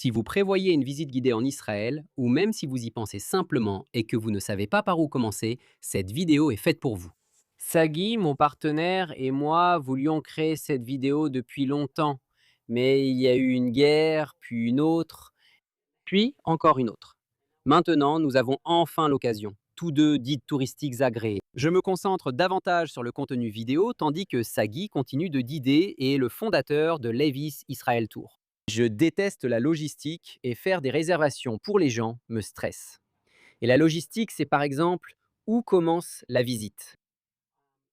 Si vous prévoyez une visite guidée en Israël, ou même si vous y pensez simplement et que vous ne savez pas par où commencer, cette vidéo est faite pour vous. Sagi, mon partenaire, et moi voulions créer cette vidéo depuis longtemps, mais il y a eu une guerre, puis une autre, puis encore une autre. Maintenant, nous avons enfin l'occasion, tous deux guides touristiques agréés. Je me concentre davantage sur le contenu vidéo, tandis que Sagi continue de guider et est le fondateur de Levis Israel Tour. Je déteste la logistique et faire des réservations pour les gens me stresse. Et la logistique, c'est par exemple où commence la visite.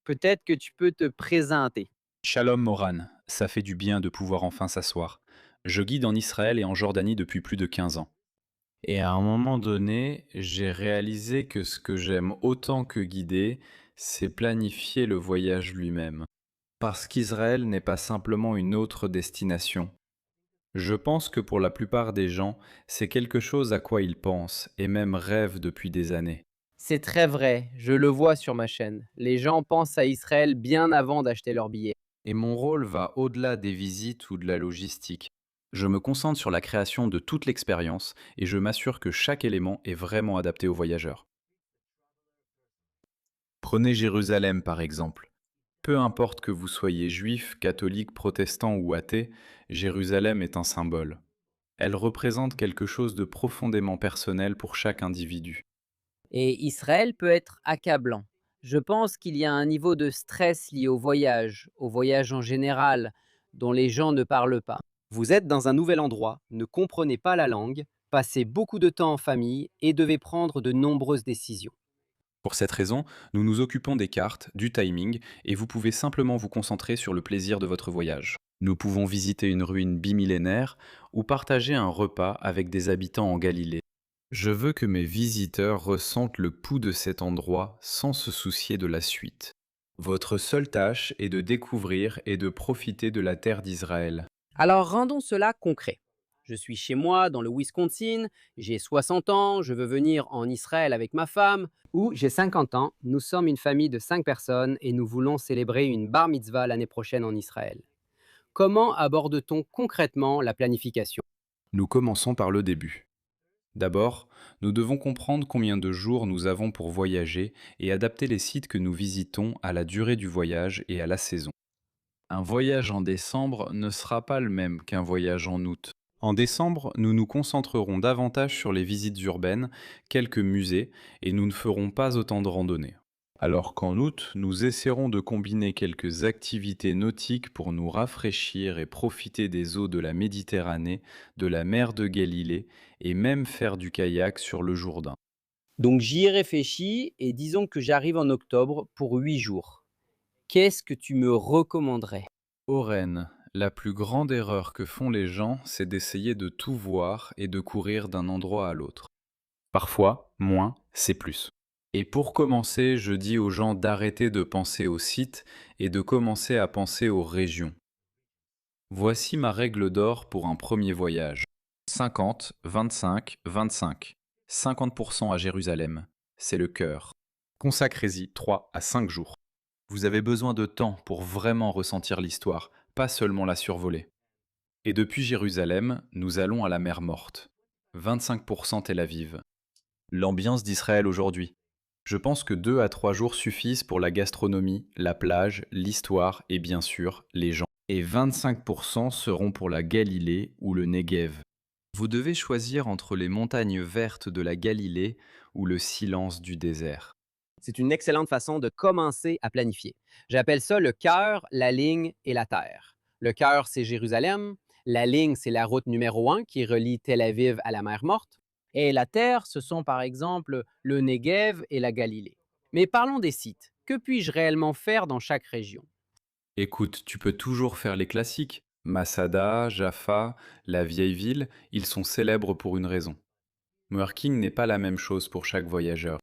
Peut-être que tu peux te présenter. Shalom Moran, ça fait du bien de pouvoir enfin s'asseoir. Je guide en Israël et en Jordanie depuis plus de 15 ans. Et à un moment donné, j'ai réalisé que ce que j'aime autant que guider, c'est planifier le voyage lui-même. Parce qu'Israël n'est pas simplement une autre destination. Je pense que pour la plupart des gens, c'est quelque chose à quoi ils pensent et même rêvent depuis des années. C'est très vrai, je le vois sur ma chaîne. Les gens pensent à Israël bien avant d'acheter leur billet. Et mon rôle va au-delà des visites ou de la logistique. Je me concentre sur la création de toute l'expérience et je m'assure que chaque élément est vraiment adapté aux voyageurs. Prenez Jérusalem par exemple. Peu importe que vous soyez juif, catholique, protestant ou athée, Jérusalem est un symbole. Elle représente quelque chose de profondément personnel pour chaque individu. Et Israël peut être accablant. Je pense qu'il y a un niveau de stress lié au voyage en général, dont les gens ne parlent pas. Vous êtes dans un nouvel endroit, ne comprenez pas la langue, passez beaucoup de temps en famille et devez prendre de nombreuses décisions. Pour cette raison, nous nous occupons des cartes, du timing, et vous pouvez simplement vous concentrer sur le plaisir de votre voyage. Nous pouvons visiter une ruine bimillénaire ou partager un repas avec des habitants en Galilée. Je veux que mes visiteurs ressentent le pouls de cet endroit sans se soucier de la suite. Votre seule tâche est de découvrir et de profiter de la terre d'Israël. Alors rendons cela concret. Je suis chez moi dans le Wisconsin, j'ai 60 ans, je veux venir en Israël avec ma femme, ou j'ai 50 ans, nous sommes une famille de 5 personnes et nous voulons célébrer une bar mitzvah l'année prochaine en Israël. Comment aborde-t-on concrètement la planification? Nous commençons par le début. D'abord, nous devons comprendre combien de jours nous avons pour voyager et adapter les sites que nous visitons à la durée du voyage et à la saison. Un voyage en décembre ne sera pas le même qu'un voyage en août. En décembre, nous nous concentrerons davantage sur les visites urbaines, quelques musées, et nous ne ferons pas autant de randonnées. Alors qu'en août, nous essaierons de combiner quelques activités nautiques pour nous rafraîchir et profiter des eaux de la Méditerranée, de la mer de Galilée, et même faire du kayak sur le Jourdain. Donc j'y ai réfléchi et disons que j'arrive en octobre pour 8 jours. Qu'est-ce que tu me recommanderais? Oren, la plus grande erreur que font les gens, c'est d'essayer de tout voir et de courir d'un endroit à l'autre. Parfois, moins, c'est plus. Et pour commencer, je dis aux gens d'arrêter de penser aux sites et de commencer à penser aux régions. Voici ma règle d'or pour un premier voyage. 50, 25, 25. 50% à Jérusalem. C'est le cœur. Consacrez-y 3 à 5 jours. Vous avez besoin de temps pour vraiment ressentir l'histoire, pas seulement la survoler. Et depuis Jérusalem, nous allons à la mer Morte. 25% Tel Aviv. L'ambiance d'Israël aujourd'hui. Je pense que 2 à 3 jours suffisent pour la gastronomie, la plage, l'histoire et bien sûr les gens. Et 25% seront pour la Galilée ou le Negev. Vous devez choisir entre les montagnes vertes de la Galilée ou le silence du désert. C'est une excellente façon de commencer à planifier. J'appelle ça le cœur, la ligne et la terre. Le cœur, c'est Jérusalem. La ligne, c'est la route numéro 1 qui relie Tel Aviv à la mer Morte. Et la terre, ce sont par exemple le Negev et la Galilée. Mais parlons des sites. Que puis-je réellement faire dans chaque région? Écoute, tu peux toujours faire les classiques. Masada, Jaffa, la vieille ville, ils sont célèbres pour une raison. Working n'est pas la même chose pour chaque voyageur.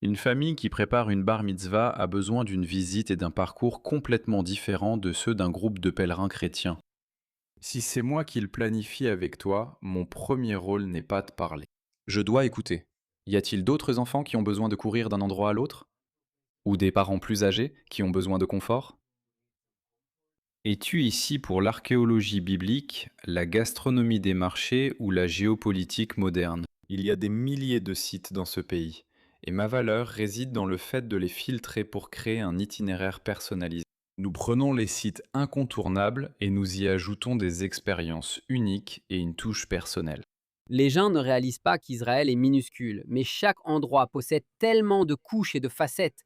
Une famille qui prépare une bar mitzvah a besoin d'une visite et d'un parcours complètement différents de ceux d'un groupe de pèlerins chrétiens. Si c'est moi qui le planifie avec toi, mon premier rôle n'est pas de parler. Je dois écouter. Y a-t-il d'autres enfants qui ont besoin de courir d'un endroit à l'autre? Ou des parents plus âgés qui ont besoin de confort? Es-tu ici pour l'archéologie biblique, la gastronomie des marchés ou la géopolitique moderne? Il y a des milliers de sites dans ce pays, et ma valeur réside dans le fait de les filtrer pour créer un itinéraire personnalisé. Nous prenons les sites incontournables et nous y ajoutons des expériences uniques et une touche personnelle. Les gens ne réalisent pas qu'Israël est minuscule, mais chaque endroit possède tellement de couches et de facettes.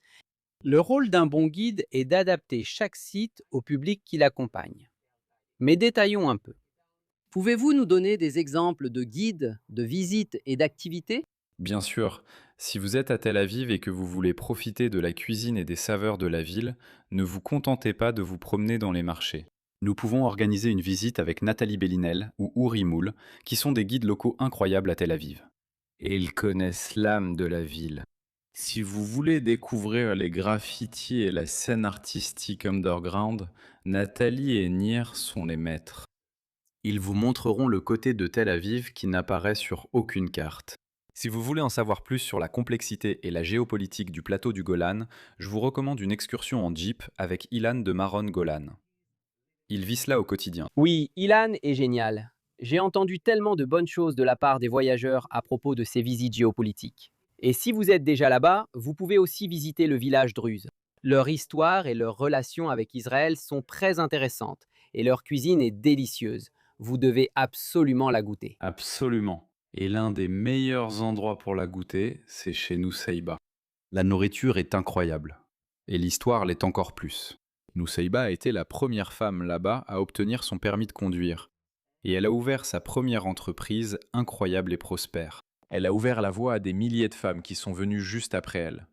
Le rôle d'un bon guide est d'adapter chaque site au public qui l'accompagne. Mais détaillons un peu. Pouvez-vous nous donner des exemples de guides, de visites et d'activités? Bien sûr, si vous êtes à Tel Aviv et que vous voulez profiter de la cuisine et des saveurs de la ville, ne vous contentez pas de vous promener dans les marchés. Nous pouvons organiser une visite avec Nathalie Bellinel ou Uri Moul, qui sont des guides locaux incroyables à Tel Aviv. Et ils connaissent l'âme de la ville. Si vous voulez découvrir les graffitis et la scène artistique underground, Nathalie et Nir sont les maîtres. Ils vous montreront le côté de Tel Aviv qui n'apparaît sur aucune carte. Si vous voulez en savoir plus sur la complexité et la géopolitique du plateau du Golan, je vous recommande une excursion en Jeep avec Ilan de Maron Golan. Il vit cela au quotidien. Oui, Ilan est génial. J'ai entendu tellement de bonnes choses de la part des voyageurs à propos de ces visites géopolitiques. Et si vous êtes déjà là-bas, vous pouvez aussi visiter le village Druze. Leur histoire et leur relation avec Israël sont très intéressantes et leur cuisine est délicieuse. Vous devez absolument la goûter. Absolument. Et l'un des meilleurs endroits pour la goûter, c'est chez Nusseïba. La nourriture est incroyable. Et l'histoire l'est encore plus. Nusseïba a été la première femme là-bas à obtenir son permis de conduire. Et elle a ouvert sa première entreprise incroyable et prospère. Elle a ouvert la voie à des milliers de femmes qui sont venues juste après elle.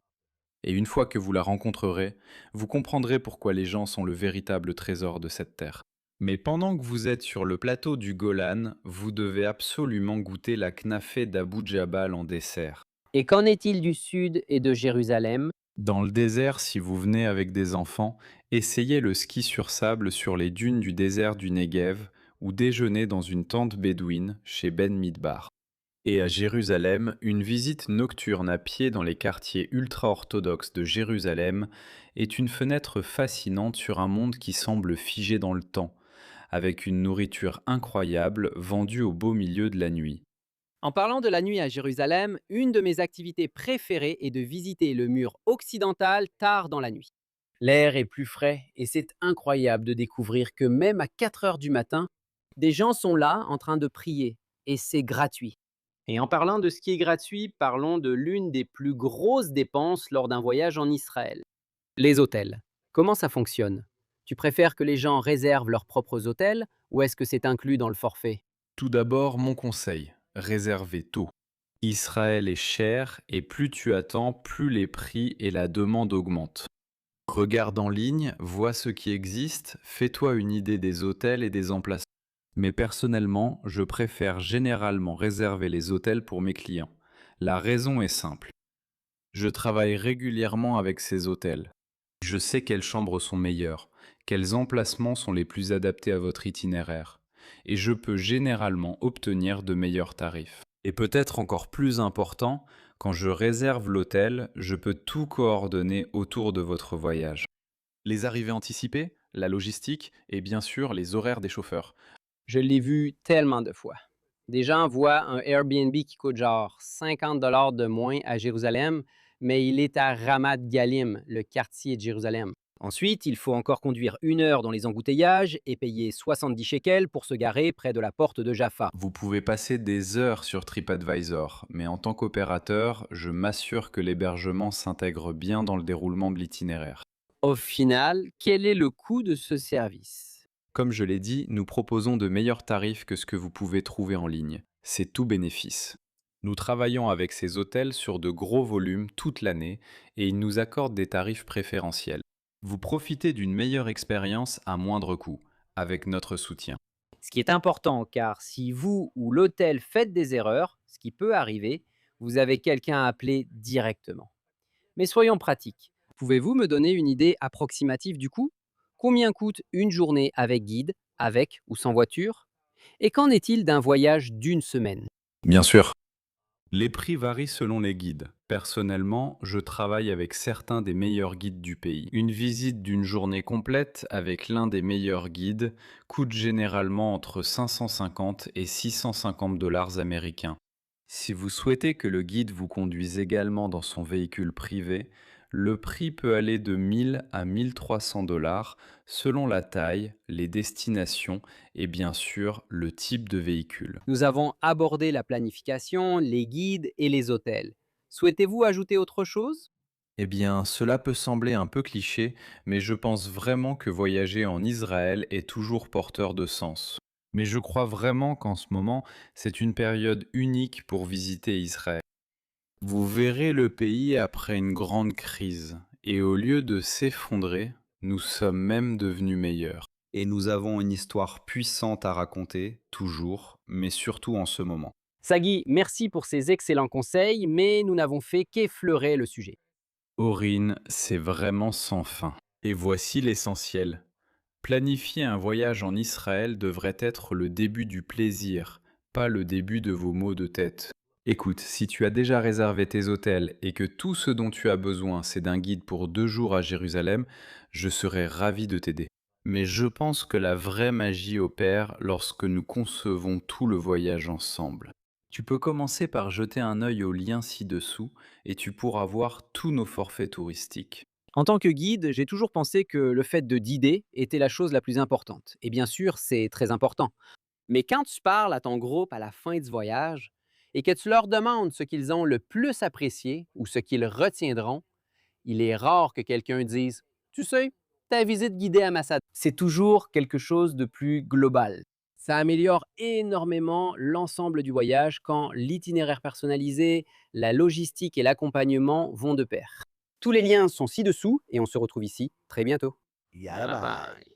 Et une fois que vous la rencontrerez, vous comprendrez pourquoi les gens sont le véritable trésor de cette terre. Mais pendant que vous êtes sur le plateau du Golan, vous devez absolument goûter la knafé d'Abu Jabal en dessert. Et qu'en est-il du sud et de Jérusalem? Dans le désert, si vous venez avec des enfants, essayez le ski sur sable sur les dunes du désert du Negev ou déjeunez dans une tente bédouine chez Ben Midbar. Et à Jérusalem, une visite nocturne à pied dans les quartiers ultra-orthodoxes de Jérusalem est une fenêtre fascinante sur un monde qui semble figé dans le temps, avec une nourriture incroyable vendue au beau milieu de la nuit. En parlant de la nuit à Jérusalem, une de mes activités préférées est de visiter le mur occidental tard dans la nuit. L'air est plus frais et c'est incroyable de découvrir que même à 4 heures du matin, des gens sont là en train de prier et c'est gratuit. Et en parlant de ce qui est gratuit, parlons de l'une des plus grosses dépenses lors d'un voyage en Israël. Les hôtels. Comment ça fonctionne? Tu préfères que les gens réservent leurs propres hôtels ou est-ce que c'est inclus dans le forfait? Tout d'abord, mon conseil, réservez tôt. Israël est cher et plus tu attends, plus les prix et la demande augmentent. Regarde en ligne, vois ce qui existe, fais-toi une idée des hôtels et des emplacements. Mais personnellement, je préfère généralement réserver les hôtels pour mes clients. La raison est simple. Je travaille régulièrement avec ces hôtels. Je sais quelles chambres sont meilleures, quels emplacements sont les plus adaptés à votre itinéraire, et je peux généralement obtenir de meilleurs tarifs. Et peut-être encore plus important, quand je réserve l'hôtel, je peux tout coordonner autour de votre voyage. Les arrivées anticipées, la logistique et bien sûr les horaires des chauffeurs. Je l'ai vu tellement de fois. Des gens voient un Airbnb qui coûte genre 50 $ de moins à Jérusalem, mais il est à Ramat Galim, le quartier de Jérusalem. Ensuite, il faut encore conduire 1 heure dans les embouteillages et payer 70 shekels pour se garer près de la porte de Jaffa. Vous pouvez passer des heures sur TripAdvisor, mais en tant qu'opérateur, je m'assure que l'hébergement s'intègre bien dans le déroulement de l'itinéraire. Au final, quel est le coût de ce service? Comme je l'ai dit, nous proposons de meilleurs tarifs que ce que vous pouvez trouver en ligne. C'est tout bénéfice. Nous travaillons avec ces hôtels sur de gros volumes toute l'année et ils nous accordent des tarifs préférentiels. Vous profitez d'une meilleure expérience à moindre coût, avec notre soutien. Ce qui est important, car si vous ou l'hôtel faites des erreurs, ce qui peut arriver, vous avez quelqu'un à appeler directement. Mais soyons pratiques. Pouvez-vous me donner une idée approximative du coût? Combien coûte une journée avec guide, avec ou sans voiture? Et qu'en est-il d'un voyage d'une semaine? Bien sûr. Les prix varient selon les guides. Personnellement, je travaille avec certains des meilleurs guides du pays. Une visite d'une journée complète avec l'un des meilleurs guides coûte généralement entre 550 et 650 dollars américains. Si vous souhaitez que le guide vous conduise également dans son véhicule privé, le prix peut aller de 1000 à 1300 dollars selon la taille, les destinations et bien sûr le type de véhicule. Nous avons abordé la planification, les guides et les hôtels. Souhaitez-vous ajouter autre chose? Eh bien, cela peut sembler un peu cliché, mais je pense vraiment que voyager en Israël est toujours porteur de sens. Mais je crois vraiment qu'en ce moment, c'est une période unique pour visiter Israël. Vous verrez le pays après une grande crise, et au lieu de s'effondrer, nous sommes même devenus meilleurs. Et nous avons une histoire puissante à raconter, toujours, mais surtout en ce moment. Sagi, merci pour ces excellents conseils, mais nous n'avons fait qu'effleurer le sujet. Aurine, c'est vraiment sans fin. Et voici l'essentiel. Planifier un voyage en Israël devrait être le début du plaisir, pas le début de vos maux de tête. Écoute, si tu as déjà réservé tes hôtels et que tout ce dont tu as besoin c'est d'un guide pour 2 jours à Jérusalem, je serais ravi de t'aider. Mais je pense que la vraie magie opère lorsque nous concevons tout le voyage ensemble. Tu peux commencer par jeter un œil au lien ci-dessous et tu pourras voir tous nos forfaits touristiques. En tant que guide, j'ai toujours pensé que le fait de guider était la chose la plus importante. Et bien sûr, c'est très important. Mais quand tu parles à ton groupe à la fin du voyage et que tu leur demandes ce qu'ils ont le plus apprécié ou ce qu'ils retiendront, il est rare que quelqu'un dise: Tu sais, ta visite guidée à Masada. C'est toujours quelque chose de plus global. Ça améliore énormément l'ensemble du voyage quand l'itinéraire personnalisé, la logistique et l'accompagnement vont de pair. Tous les liens sont ci-dessous et on se retrouve ici très bientôt. Yalla bye.